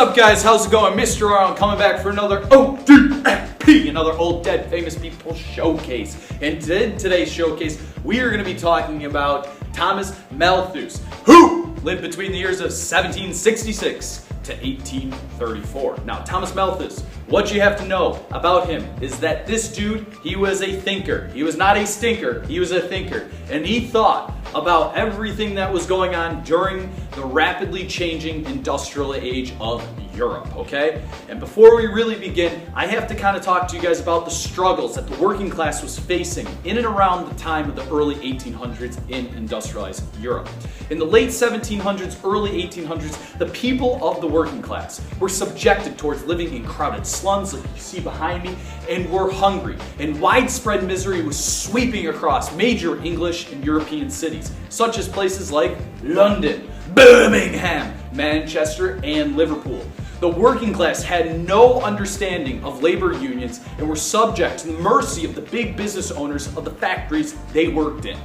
up, guys? How's it going? Mr. Arnold coming back for another ODFP, another Old Dead Famous People showcase. And in today's showcase, we are going to be talking about Thomas Malthus, who lived between the years of 1766 to 1834. Now, Thomas Malthus, what you have to know about him is that this dude, he was a thinker. He was not a stinker, he was a thinker. And he thought about everything that was going on during the rapidly changing industrial age of Europe, okay? And before we really begin, I have to kind of talk to you guys about the struggles that the working class was facing in and around the time of the early 1800s in industrialized Europe. In the late 1700s, early 1800s, the people of the working class were subjected towards living in crowded slums, like you see behind me, and were hungry. And widespread misery was sweeping across major English and European cities, such as places like London, Birmingham, Manchester, and Liverpool. The working class had no understanding of labor unions and were subject to the mercy of the big business owners of the factories they worked in.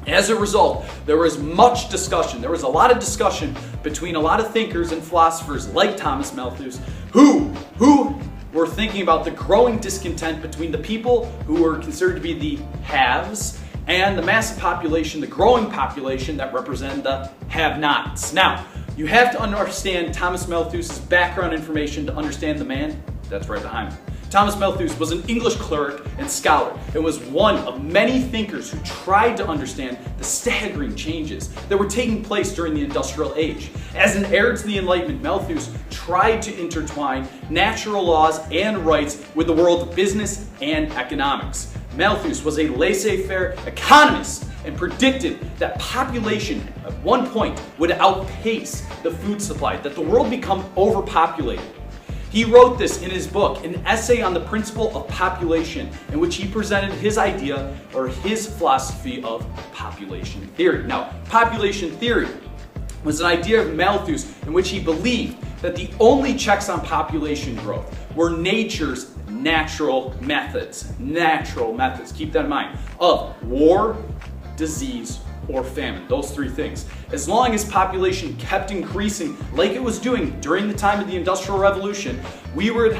As a result, there was much discussion. There was a lot of discussion between a lot of thinkers and philosophers like Thomas Malthus who were thinking about the growing discontent between the people who were considered to be the haves and the massive population, the growing population that represented the have-nots. Now, you have to understand Thomas Malthus' background information to understand the man that's right behind me. Thomas Malthus was an English cleric and scholar and was one of many thinkers who tried to understand the staggering changes that were taking place during the industrial age. As an heir to the Enlightenment, Malthus tried to intertwine natural laws and rights with the world of business and economics. Malthus was a laissez-faire economist and predicted that population at one point would outpace the food supply, that the world become overpopulated. He wrote this in his book, an essay on the principle of population, in which he presented his idea or his philosophy of population theory. Now, population theory was an idea of Malthus in which he believed that the only checks on population growth were nature's natural methods, keep that in mind, of war, disease, or famine, those three things. As long as population kept increasing like it was doing during the time of the Industrial Revolution, we would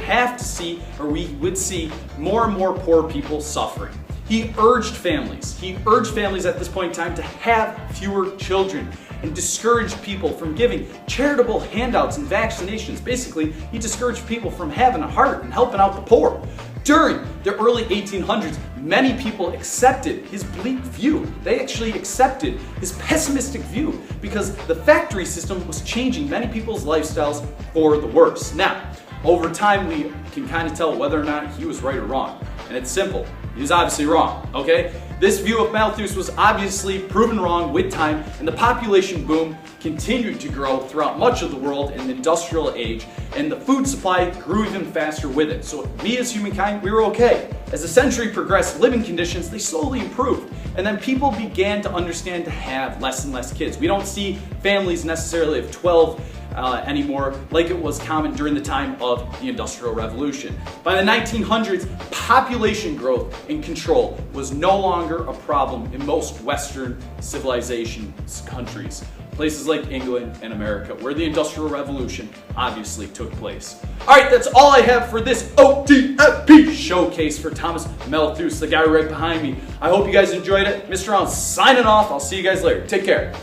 would see more and more poor people suffering. He urged families at this point in time to have fewer children and discouraged people from giving charitable handouts and vaccinations. Basically, he discouraged people from having a heart and helping out the poor. During the early 1800s, many people accepted his bleak view. They actually accepted his pessimistic view because the factory system was changing many people's lifestyles for the worse. Now, over time, we can kind of tell whether or not he was right or wrong. And it's simple. He was obviously wrong, okay? This view of Malthus was obviously proven wrong with time, and the population boom continued to grow throughout much of the world in the industrial age, and the food supply grew even faster with it. So we as humankind, we were okay. As the century progressed, living conditions, they slowly improved. And then people began to understand to have less and less kids. We don't see families necessarily of 12 anymore like it was common during the time of the Industrial Revolution. By the 1900s, population growth and control was no longer a problem in most Western civilization countries. Places like England and America, where the Industrial Revolution obviously took place. Alright, that's all I have for this ODFP showcase for Thomas Malthus, the guy right behind me. I hope you guys enjoyed it. Mr. Allen signing off. I'll see you guys later. Take care.